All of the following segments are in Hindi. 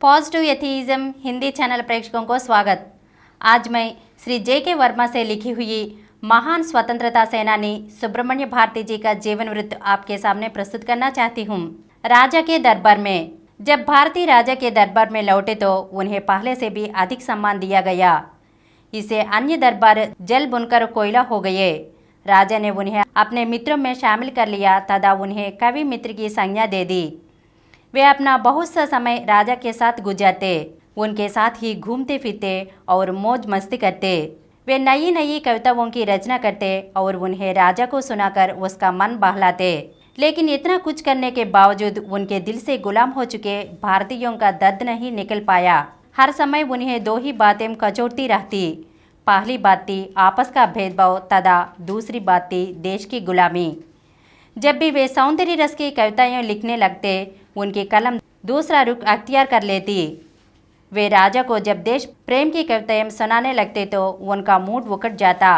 पॉजिटिव एथीज़म हिंदी चैनल प्रेक्षकों को स्वागत। आज मैं श्री जे.के. वर्मा से लिखी हुई महान स्वतंत्रता सेनानी सुब्रमण्य भारती जी का जीवन वृत्त आपके सामने प्रस्तुत करना चाहती हूँ। राजा के दरबार में। जब भारती राजा के दरबार में लौटे तो उन्हें पहले से भी अधिक सम्मान दिया गया। इसे अन्य दरबार जल बुनकर कोयला हो गए। राजा ने उन्हें अपने मित्रों में शामिल कर लिया तथा उन्हें कवि मित्र की संज्ञा दे दी। वे अपना बहुत सा समय राजा के साथ गुजारते, उनके साथ ही घूमते फिरते और मौज मस्ती करते। वे नई नई कविताओं की रचना करते और उन्हें राजा को सुनाकर उसका मन बहलाते। लेकिन इतना कुछ करने के बावजूद उनके दिल से गुलाम हो चुके भारतीयों का दर्द नहीं निकल पाया। हर समय उन्हें दो ही बातें कचोटती रहती। पहली बात थी आपस का भेदभाव तथा दूसरी बात थी देश की गुलामी। जब भी वे सौंदर्य रस की कविताएं लिखने लगते, उनकी कलम दूसरा रुख अख्तियार कर लेती। वे राजा को जब देश प्रेम की कविताएं सुनाने लगते तो उनका मूड उखड़ जाता।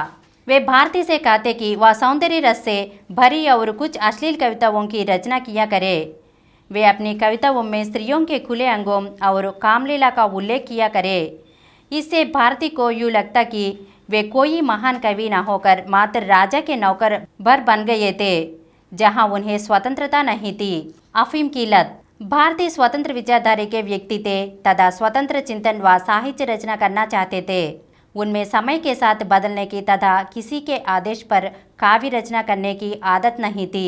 वे भारती से कहते कि वह सौंदर्य रस से भरी और कुछ अश्लील कविताओं की रचना किया करे। वे अपनी कविताओं में स्त्रियों के खुले अंगों और कामलीला का उल्लेख किया करे। इससे भारती को यूँ लगता कि वे कोई महान कवि न होकर मात्र राजा के नौकर भर बन गए थे, जहां उन्हें स्वतंत्रता नहीं थी। अफीम की लत। भारतीय स्वतंत्र विचारधारा के व्यक्ति थे तथा स्वतंत्र चिंतन व साहित्य रचना करना चाहते थे। उनमें समय के साथ बदलने की तथा किसी के आदेश पर काव्य रचना करने की आदत नहीं थी।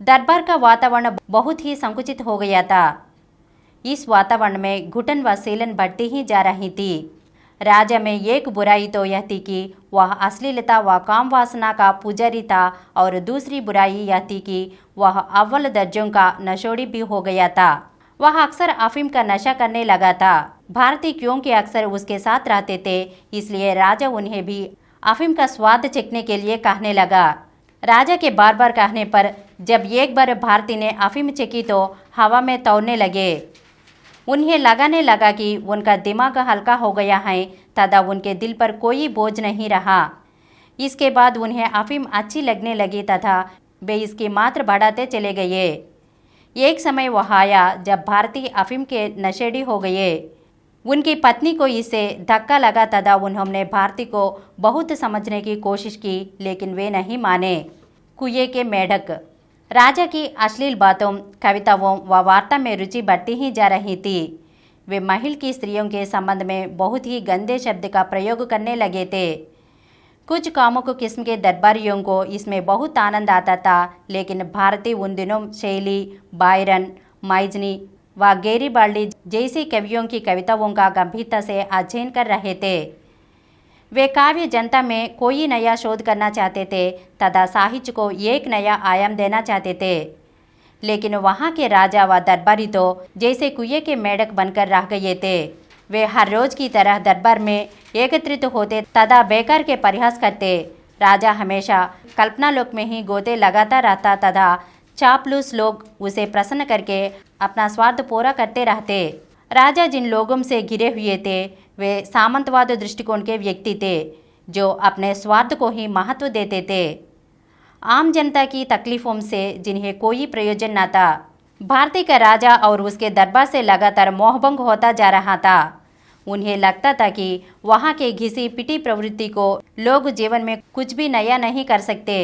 दरबार का वातावरण बहुत ही संकुचित हो गया था। इस वातावरण में घुटन व सीलन बढ़ती ही जा रही थी। राजा में एक बुराई तो यह थी कि वह अश्लीलता व काम वासना का पुजारी था और दूसरी बुराई यह थी कि वह अव्वल दर्जों का नशोड़ी भी हो गया था। वह अक्सर अफीम का नशा करने लगा था। भारती क्योंकि अक्सर उसके साथ रहते थे, इसलिए राजा उन्हें भी अफीम का स्वाद चखने के लिए कहने लगा। राजा के बार बार कहने पर जब एक बार भारती ने अफीम चखी तो हवा में तौलने लगे। उन्हें लगाने लगा कि उनका दिमाग हल्का हो गया है तथा उनके दिल पर कोई बोझ नहीं रहा। इसके बाद उन्हें अफीम अच्छी लगने लगी तथा वे इसकी मात्रा बढ़ाते चले गए। एक समय वह आया जब भारती अफीम के नशेड़ी हो गए। उनकी पत्नी को इससे धक्का लगा तथा उन्होंने भारती को बहुत समझने की कोशिश की, लेकिन वे नहीं माने। कुएं के मेढक। राजा की अश्लील बातों, कविताओं व वार्ता में रुचि बढ़ती ही जा रही थी। वे महल की स्त्रियों के संबंध में बहुत ही गंदे शब्द का प्रयोग करने लगे थे। कुछ कामुक किस्म के दरबारियों को इसमें बहुत आनंद आता था, लेकिन भारती उन दिनों शैली, बायरन, माइजनी व गैरीबाल्डी जैसे कवियों की कविताओं का गंभीरता से अध्ययन कर रहे थे। वे काव्य जनता में कोई नया शोध करना चाहते थे तथा साहित्य को एक नया आयाम देना चाहते थे। लेकिन वहाँ के राजा व दरबारी तो जैसे कुएं के मेढक बनकर रह गए थे। वे हर रोज की तरह दरबार में एकत्रित होते तथा बेकार के परिहास करते। राजा हमेशा कल्पनालोक में ही गोते लगाता रहता तथा चापलूस लोग उसे प्रसन्न करके अपना स्वार्थ पूरा करते रहते। राजा जिन लोगों से घिरे हुए थे वे सामंतवाद दृष्टिकोण के व्यक्ति थे, जो अपने स्वार्थ को ही महत्व देते थे, आम जनता की तकलीफों से जिन्हें कोई प्रयोजन न था। भारती का राजा और उसके दरबार से लगातार मोहभंग होता जा रहा था। उन्हें लगता था कि वहाँ के घिसी पिटी प्रवृत्ति को लोग जीवन में कुछ भी नया नहीं कर सकते।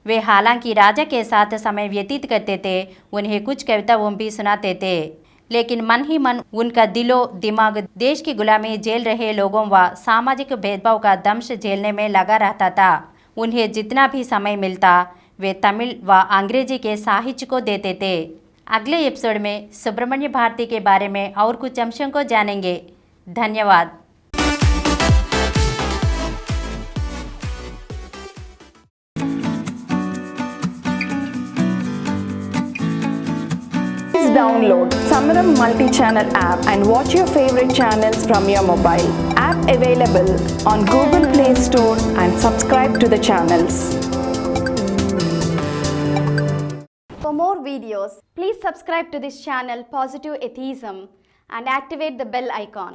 वे हालांकि राजा के साथ समय व्यतीत करते थे, उन्हें कुछ कविताओं भी सुनाते थे, लेकिन मन ही मन उनका दिलो दिमाग देश की गुलामी झेल रहे लोगों व सामाजिक भेदभाव का दंश झेलने में लगा रहता था। उन्हें जितना भी समय मिलता वे तमिल व अंग्रेजी के साहित्य को देते थे। अगले एपिसोड में सुब्रमण्य भारती के बारे में और कुछ अंशों को जानेंगे। धन्यवाद। Download Samaram multi-channel app and watch your favorite channels from your mobile. App available on Google Play Store and subscribe to the channels. For more videos, please subscribe to this channel Positive Atheism and activate the bell icon.